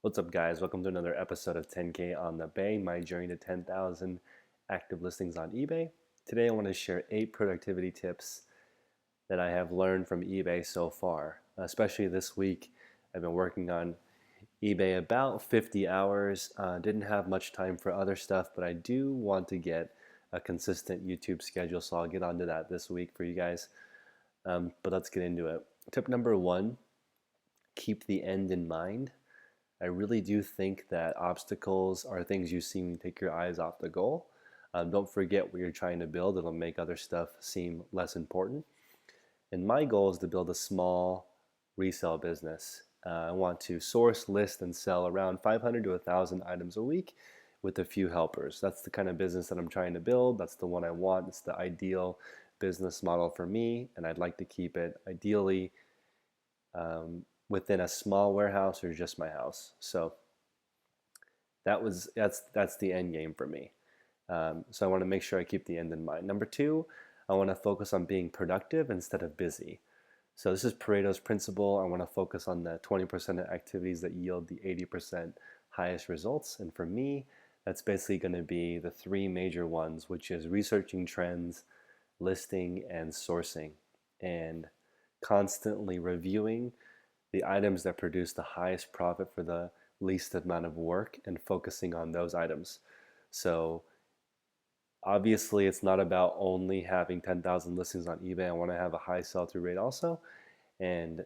What's up, guys? Welcome to another episode of 10K on the Bay, my journey to 10,000 active listings on eBay. Today, I want to share 8 productivity tips that I have learned from eBay so far. Especially this week, I've been working on eBay about 50 hours. Didn't have much time for other stuff, but I do want to get a consistent YouTube schedule, so I'll get onto that this week for you guys. But let's get into it. Tip number 1, keep the end in mind. I really do think that obstacles are things you see when you take your eyes off the goal. Don't forget what you're trying to build. It'll make other stuff seem less important. And my goal is to build a small resale business. I want to source, list, and sell around 500 to 1,000 items a week with a few helpers. That's the kind of business that I'm trying to build. That's the one I want. It's the ideal business model for me, and I'd like to keep it ideally within a small warehouse or just my house. So that's the end game for me. So I want to make sure I keep the end in mind. Number 2, I want to focus on being productive instead of busy. So this is Pareto's principle. I want to focus on the 20% of activities that yield the 80% highest results. And for me, that's basically going to be the 3 major ones, which is researching trends, listing, and sourcing, and constantly reviewing the items that produce the highest profit for the least amount of work and focusing on those items. So obviously it's not about only having 10,000 listings on eBay. I want to have a high sell-through rate also. And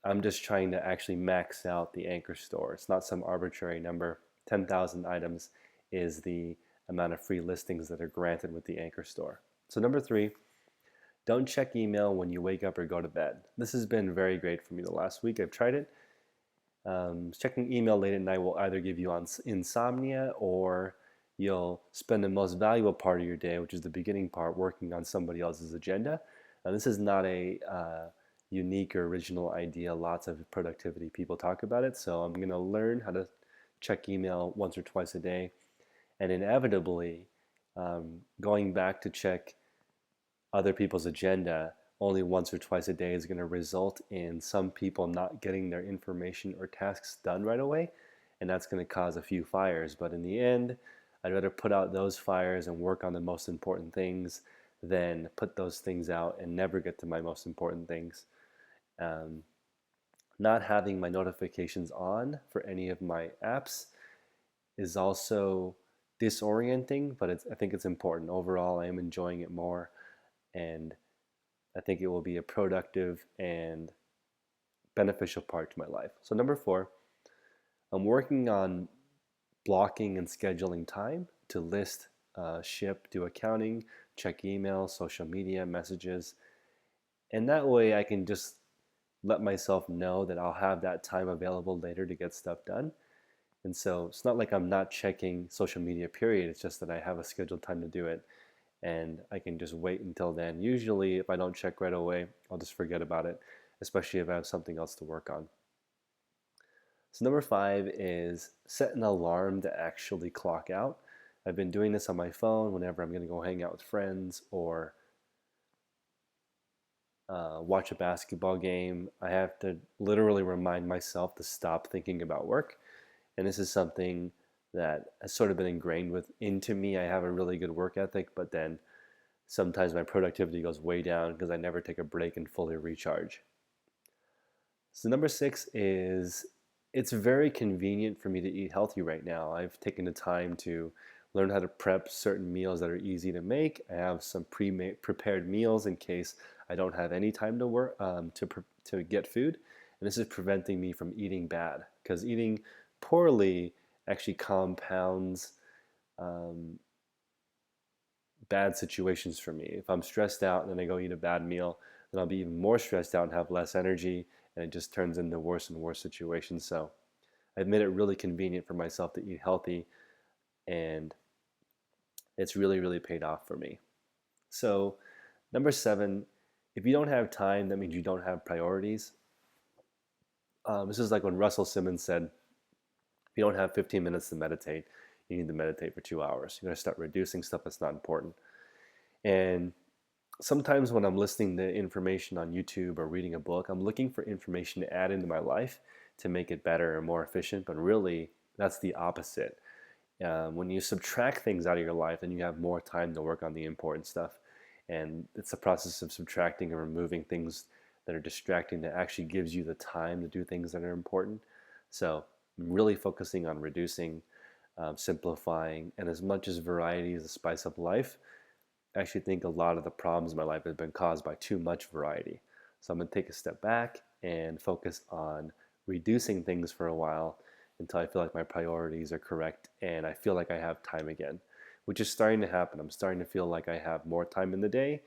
I'm just trying to actually max out the anchor store. It's not some arbitrary number. 10,000 items is the amount of free listings that are granted with the anchor store. So number 3, don't check email when you wake up or go to bed. This has been very great for me the last week. I've tried it. Checking email late at night will either give you insomnia, or you'll spend the most valuable part of your day, which is the beginning part, working on somebody else's agenda. Now, this is not a unique or original idea. Lots of productivity people talk about it. So I'm going to learn how to check email once or twice a day. And inevitably, going back to check other people's agenda only once or twice a day is going to result in some people not getting their information or tasks done right away, and that's going to cause a few fires. But in the end, I'd rather put out those fires and work on the most important things than put those things out and never get to my most important things. Not having my notifications on for any of my apps is also disorienting, but I think it's important. Overall, I am enjoying it more, and I think it will be a productive and beneficial part to my life. So number 4, I'm working on blocking and scheduling time to list, ship, do accounting, check email, social media, messages. And that way I can just let myself know that I'll have that time available later to get stuff done. And so it's not like I'm not checking social media, period. It's just that I have a scheduled time to do it, and I can just wait until then. Usually, if I don't check right away, I'll just forget about it, especially if I have something else to work on. So number 5 is set an alarm to actually clock out. I've been doing this on my phone whenever I'm going to go hang out with friends or watch a basketball game. I have to literally remind myself to stop thinking about work. And this is something that has sort of been ingrained into me. I have a really good work ethic, but then sometimes my productivity goes way down because I never take a break and fully recharge. So number 6 is, it's very convenient for me to eat healthy right now. I've taken the time to learn how to prep certain meals that are easy to make. I have some prepared meals in case I don't have any time to work to get food. And this is preventing me from eating bad, because eating poorly actually compounds bad situations for me. If I'm stressed out and then I go eat a bad meal, then I'll be even more stressed out and have less energy, and it just turns into worse and worse situations. So I've made it really convenient for myself to eat healthy, and it's really, really paid off for me. So number 7, if you don't have time, that means you don't have priorities. This is like when Russell Simmons said, if you don't have 15 minutes to meditate, you need to meditate for 2 hours. You're going to start reducing stuff that's not important. And sometimes when I'm listening to information on YouTube or reading a book, I'm looking for information to add into my life to make it better and more efficient, but really that's the opposite. When you subtract things out of your life, then you have more time to work on the important stuff. And it's the process of subtracting and removing things that are distracting that actually gives you the time to do things that are important. So I'm really focusing on reducing, simplifying, and as much as variety is the spice of life, I actually think a lot of the problems in my life have been caused by too much variety. So I'm going to take a step back and focus on reducing things for a while until I feel like my priorities are correct and I feel like I have time again, which is starting to happen. I'm starting to feel like I have more time in the day,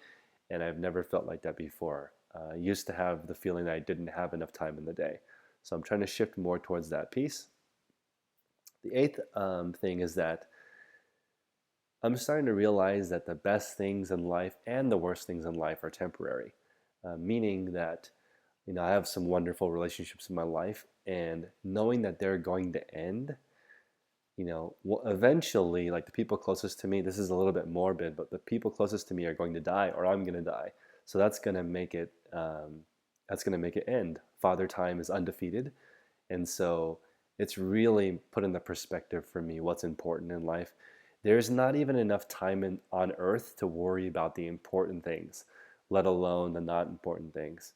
and I've never felt like that before. I used to have the feeling that I didn't have enough time in the day. So I'm trying to shift more towards that piece. The eighth thing is that I'm starting to realize that the best things in life and the worst things in life are temporary, meaning that I have some wonderful relationships in my life, and knowing that they're going to end, eventually, like the people closest to me, this is a little bit morbid, but the people closest to me are going to die, or I'm going to die. So that's going to make it end. Father Time is undefeated, and so it's really put in the perspective for me what's important in life. There's not even enough time on earth to worry about the important things, let alone the not important things.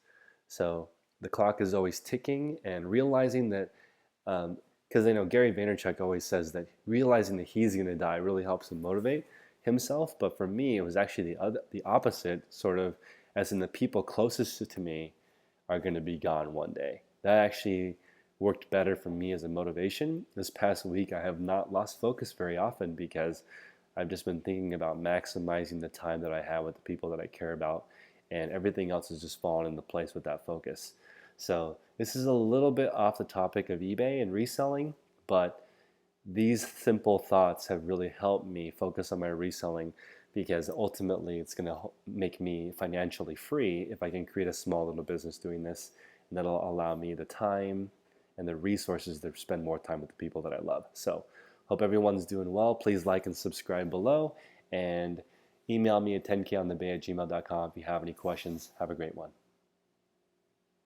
So the clock is always ticking, and realizing that, because Gary Vaynerchuk always says that realizing that he's going to die really helps him motivate himself. But for me, it was actually the opposite, sort of, as in the people closest to me are going to be gone one day. That actually worked better for me as a motivation. This past week, I have not lost focus very often because I've just been thinking about maximizing the time that I have with the people that I care about, and everything else has just fallen into place with that focus. So this is a little bit off the topic of eBay and reselling, but these simple thoughts have really helped me focus on my reselling, because ultimately it's going to make me financially free if I can create a small little business doing this, and that'll allow me the time and the resources to spend more time with the people that I love. So hope everyone's doing well. Please like and subscribe below, and email me at 10konthebay@gmail.com if you have any questions. Have a great one.